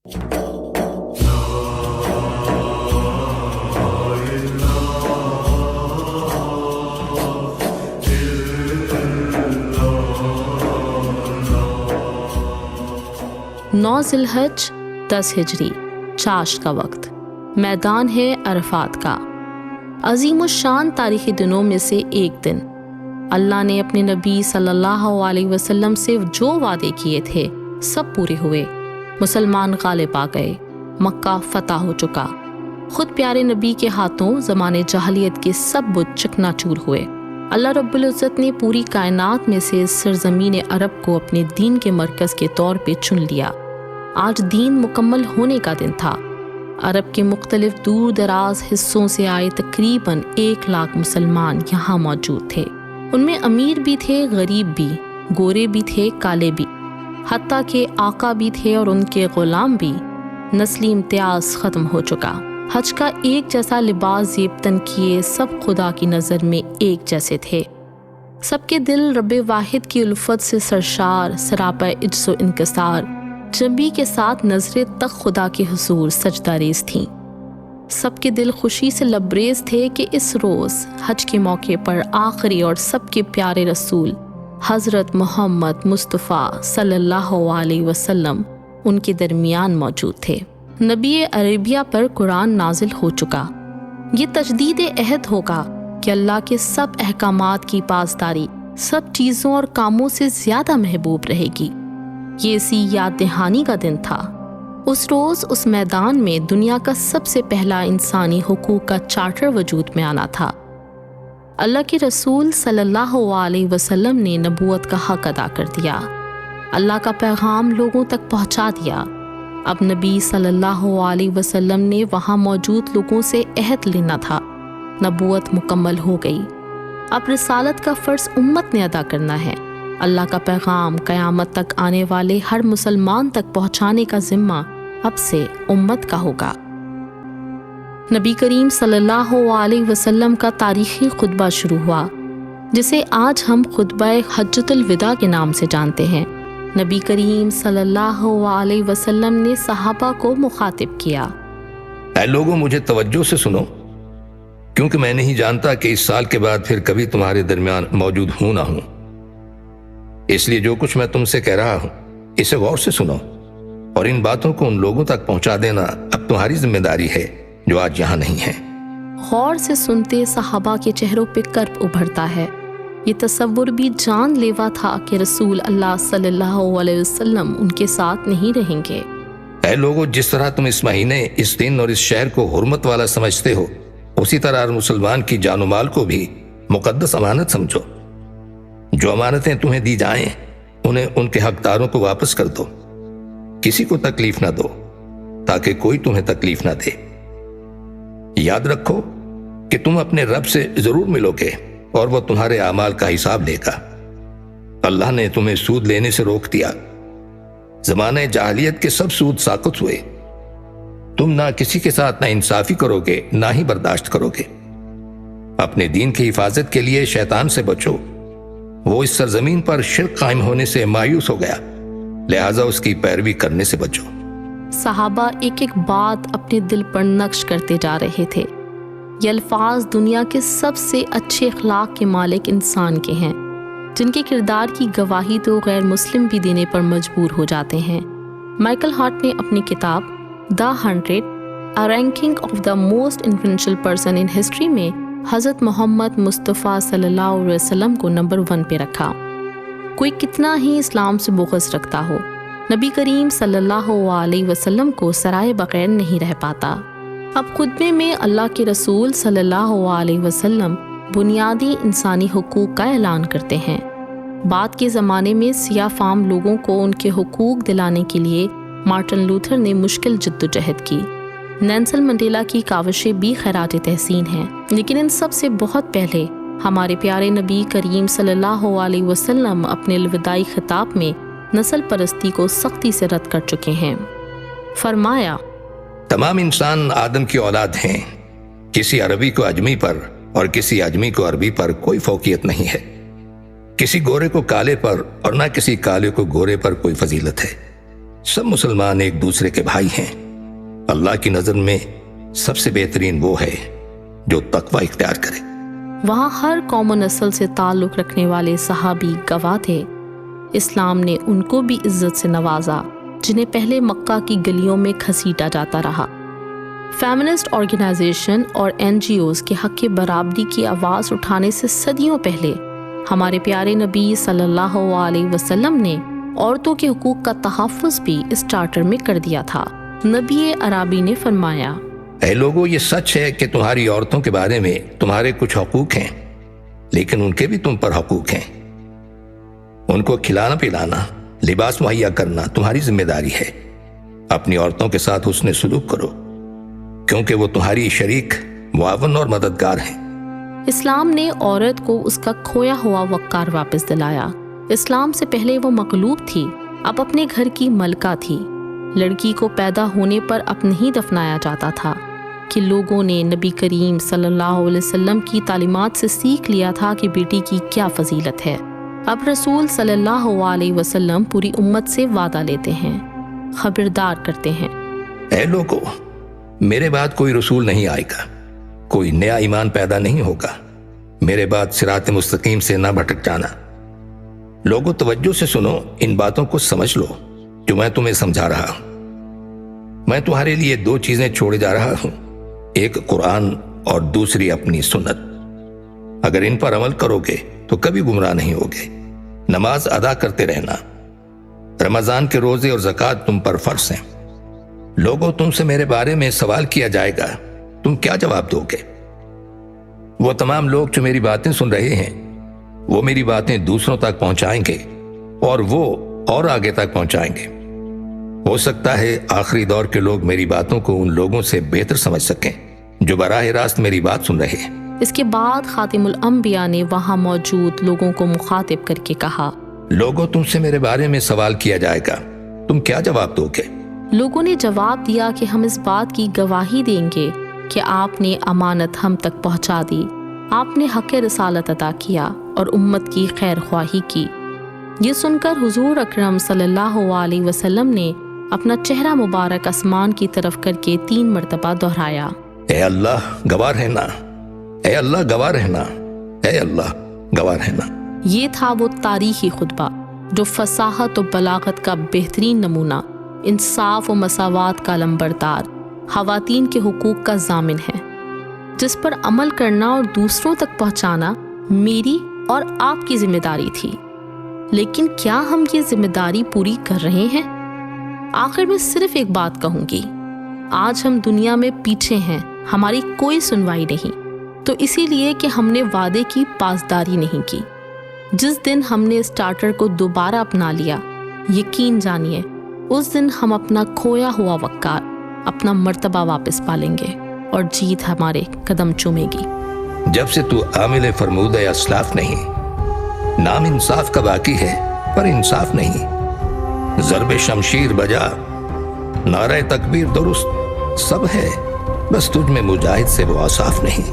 नौ ज़िलहज 10 हिजरी, चाश्त का वक्त, मैदान है अरफात का। अज़ीमुश्शान तारीख़ी दिनों में से एक दिन अल्लाह ने अपने नबी सल्लल्लाहु अलैहि वसल्लम से जो वादे किए थे सब पूरे हुए। मुसलमान गालिब आ गए, मक्का फतह हो चुका। खुद प्यारे नबी के हाथों ज़माने जहलियत के सब बुत चकनाचूर हुए। अल्लाह रब्बुल इज़्ज़त ने पूरी कायनात में से सरज़मीन अरब को अपने दीन के मरकज़ के तौर पे चुन लिया। आज दीन मुकम्मल होने का दिन था। अरब के मुख्तलिफ दूर दराज हिस्सों से आए तकरीबन 1 लाख मुसलमान यहाँ मौजूद थे। उनमें अमीर भी थे, गरीब भी, गोरे भी थे, काले भी, हत्ता के आका भी थे और उनके ग़ुलाम भी। नस्ली इम्तियाज़ ख़त्म हो चुका। हज का एक जैसा लिबास ज़ेबतन किए सब खुदा की नज़र में एक जैसे थे। सबके दिल रब्बे वाहिद की उल्फत से सरशार, सरापा इज्ज़ो इनकसार, जबी के साथ नजरे तक खुदा के हुजूर सजदा रेज़ थीं। सबके दिल खुशी से लबरेज़ थे कि इस रोज़ हज के मौके पर आखिरी और सबके प्यारे रसूल हज़रत मोहम्मद मुस्तफ़ा सल्लल्लाहु अलैहि वसल्लम उनके दरमियान मौजूद थे। नबी अरबिया पर कुरान नाजिल हो चुका। ये तजदीद अहद होगा कि अल्लाह के सब अहकामात की पासदारी सब चीज़ों और कामों से ज़्यादा महबूब रहेगी। ये इसी याद दहानी का दिन था। उस रोज़ उस मैदान में दुनिया का सबसे पहला इंसानी हुकूक का चार्टर वजूद में आना था। अल्लाह के रसूल सल्लल्लाहु अलैहि वसल्लम ने नबूवत का हक अदा कर दिया। अल्लाह का पैगाम लोगों तक पहुंचा दिया। अब नबी सल्लल्लाहु अलैहि वसल्लम ने वहाँ मौजूद लोगों से अहद लेना था। नबूवत मुकम्मल हो गई। अब रिसालत का फ़र्ज़ उम्मत ने अदा करना है। अल्लाह का पैगाम क़यामत तक आने वाले हर मुसलमान तक पहुँचाने का ज़िम्मा अब से उम्मत का होगा। नबी करीम सल्लल्लाहु अलैहि वसल्लम का तारीख़ी खुतबा शुरू हुआ, जिसे आज हम खुतबा हज्जतुल विदा के नाम से जानते हैं। नबी करीम सल्लल्लाहु अलैहि वसल्लम ने सहाबा को मुखातिब किया। ऐ लोगों, मुझे तवज्जो से सुनो, क्योंकि मैं नहीं जानता कि इस साल के बाद फिर कभी तुम्हारे दरमियान मौजूद हूं ना हूं। इसलिए जो कुछ मैं तुमसे कह रहा हूं, इसे गौर से सुनो और इन बातों को उन लोगों तक पहुंचा देना अब तुम्हारी जिम्मेदारी है जो आज यहाँ नहीं है। गौर से सुनते सहाबा के चेहरों पे कर्ब उभरता है। ये तसव्वुर भी जानलेवा था कि रसूल अल्लाह सल्लल्लाहु अलैहि वसल्लम उनके साथ नहीं रहेंगे। ऐ लोगों, जिस तरह तुम इस महीने, इस दिन और इस शहर को हुर्मत वाला समझते हो, उसी तरह हर मुसलमान की जान माल को भी मुकद्दस अमानत समझो। जो अमानतें तुम्हें दी जाएं, उन्हें उनके हकदारों को वापस कर दो। किसी को तकलीफ ना दो ताकि कोई तुम्हें तकलीफ ना दे। याद रखो कि तुम अपने रब से जरूर मिलोगे और वो तुम्हारे आमाल का हिसाब लेगा। अल्लाह ने तुम्हें सूद लेने से रोक दिया। ज़माने जाहिलियत के सब सूद साक़ित हुए। तुम ना किसी के साथ ना इंसाफी करोगे, ना ही बर्दाश्त करोगे। अपने दीन की हिफाजत के लिए शैतान से बचो। वो इस सरजमीन पर शिर्क कायम होने से मायूस हो गया, लिहाजा उसकी पैरवी करने से बचो। सहाबा एक एक बात अपने दिल पर नक्श करते जा रहे थे। ये अल्फाज दुनिया के सबसे अच्छे अखलाक के मालिक इंसान के हैं, जिनके किरदार की गवाही तो गैर मुस्लिम भी देने पर मजबूर हो जाते हैं। माइकल हार्ट ने अपनी किताब the 100 a ranking of the most influential person in history में हज़रत मोहम्मद मुस्तफ़ा सल्लल्लाहु अलैहि वसल्लम को नंबर 1 पे रखा। कोई कितना ही इस्लाम से बुग़्ज़ रखता हो, नबी करीम सल्लल्लाहु अलैहि वसल्लम को सराए बगैर नहीं रह पाता। अब खुतबे में अल्लाह के रसूल सल्लल्लाहु अलैहि वसल्लम बुनियादी इंसानी हुकूक का ऐलान करते हैं। बाद के ज़माने में सियाह फाम लोगों को उनके हुकूक दिलाने के लिए मार्टिन लूथर ने मुश्किल जद्दोजहद की। नेल्सन मंडेला की काविशें भी खैरात तहसीन हैं, लेकिन इन सब से बहुत पहले हमारे प्यारे नबी करीम सल्लल्लाहु अलैहि वसल्लम अपने अलविदाई खिताब में नस्ल परस्ती को सख्ती से रद्द कर चुके हैं। फरमाया, तमाम इंसान आदम की औलाद हैं। किसी अरबी को अजमी पर और किसी अजमी को अरबी पर कोई फौकियत नहीं है। किसी गोरे को काले पर और ना किसी काले को गोरे पर कोई फजीलत है। سب مسلمان ایک دوسرے کے بھائی ہیں۔ اللہ کی نظر میں سب سے بہترین وہ ہے جو تقوی اختیار کرے۔ وہاں ہر قوم و نسل سے تعلق رکھنے والے صحابی گواہ تھے۔ اسلام نے ان کو بھی عزت سے نوازا جنہیں پہلے مکہ کی گلیوں میں گھسیٹا جاتا رہا۔ فیمنسٹ آرگنائزیشن اور NGOs کے حق برابری کی آواز اٹھانے سے صدیوں پہلے ہمارے پیارے نبی صلی اللہ علیہ وسلم نے عورتوں کے حقوق کا تحفظ بھی اس چارٹر میں کر دیا تھا۔ نبی عربی نے فرمایا، اے لوگو، یہ سچ ہے کہ تمہاری عورتوں کے بارے میں تمہارے کچھ حقوق ہیں، لیکن ان کے بھی تم پر حقوق ہیں۔ ان کو کھلانا پلانا، لباس مہیا کرنا تمہاری ذمہ داری ہے۔ اپنی عورتوں کے ساتھ حسن سلوک کرو، کیونکہ وہ تمہاری شریک، معاون اور مددگار ہیں۔ اسلام نے عورت کو اس کا کھویا ہوا وقار واپس دلایا۔ اسلام سے پہلے وہ مغلوب تھی، اب اپنے گھر کی ملکہ تھی۔ لڑکی کو پیدا ہونے پر اب نہیں دفنایا جاتا تھا کہ لوگوں نے نبی کریم صلی اللہ علیہ وسلم کی تعلیمات سے سیکھ لیا تھا کہ بیٹی کی کیا فضیلت ہے۔ اب رسول صلی اللہ علیہ وسلم پوری امت سے وعدہ لیتے ہیں، خبردار کرتے ہیں، اے لوگو، میرے بعد کوئی رسول نہیں آئے گا، کوئی نیا ایمان پیدا نہیں ہوگا، میرے بعد صراط مستقیم سے نہ بھٹک جانا۔ لوگوں توجہ سے سنو، ان باتوں کو سمجھ لو جو میں تمہیں سمجھا رہا ہوں۔ میں تمہارے لیے دو چیزیں چھوڑے جا رہا ہوں، ایک قرآن اور دوسری اپنی سنت۔ اگر ان پر عمل کرو گے تو کبھی گمراہ نہیں ہوگے۔ نماز ادا کرتے رہنا، رمضان کے روزے اور زکوٰۃ تم پر فرض ہیں۔ لوگوں، تم سے میرے بارے میں سوال کیا جائے گا، تم کیا جواب دو گے؟ وہ تمام لوگ جو میری باتیں سن رہے ہیں وہ میری باتیں دوسروں تک پہنچائیں گے اور وہ اور آگے تک پہنچائیں گے۔ ہو سکتا ہے آخری دور کے لوگ میری باتوں کو ان لوگوں سے بہتر سمجھ سکیں جو براہ راست میری بات سن رہے ہیں۔ اس کے بعد خاتم الانبیاء نے وہاں موجود لوگوں کو مخاطب کر کے کہا، لوگوں، تم سے میرے بارے میں سوال کیا جائے گا، تم کیا جواب دو گے؟ لوگوں نے جواب دیا کہ ہم اس بات کی گواہی دیں گے کہ آپ نے امانت ہم تک پہنچا دی، آپ نے حق رسالت ادا کیا اور امت کی خیر خواہی کی۔ یہ سن کر حضور اکرم صلی اللہ علیہ وسلم نے اپنا چہرہ مبارک آسمان کی طرف کر کے 3 مرتبہ دہرایا، اے اللہ گواہ رہنا، اے اللہ گواہ رہنا، اے اللہ گواہ رہنا۔ یہ تھا وہ تاریخی خطبہ جو فصاحت و بلاغت کا بہترین نمونہ، انصاف و مساوات کا علمبردار، خواتین کے حقوق کا ضامن ہے، جس پر عمل کرنا اور دوسروں تک پہنچانا میری اور آپ کی ذمہ داری تھی۔ لیکن کیا ہم یہ ذمہ داری پوری کر رہے ہیں؟ آخر میں صرف ایک بات کہوں گی، آج ہم دنیا میں پیچھے ہیں، ہماری کوئی سنوائی نہیں، تو اسی لیے کہ ہم نے وعدے کی پاسداری نہیں کی۔ جس دن ہم نے اس چارٹر کو دوبارہ اپنا لیا، یقین جانیے اس دن ہم اپنا کھویا ہوا وقار، اپنا مرتبہ واپس پالیں گے اور جیت ہمارے قدم چومے گی۔ جب سے تو عامل فرمودہ اسلاف نہیں، نام انصاف کا باقی ہے پر انصاف نہیں۔ ضرب شمشیر بجا، نعرہ تکبیر درست، سب ہے، بس تجھ میں مجاہد سے وہ اوصاف نہیں۔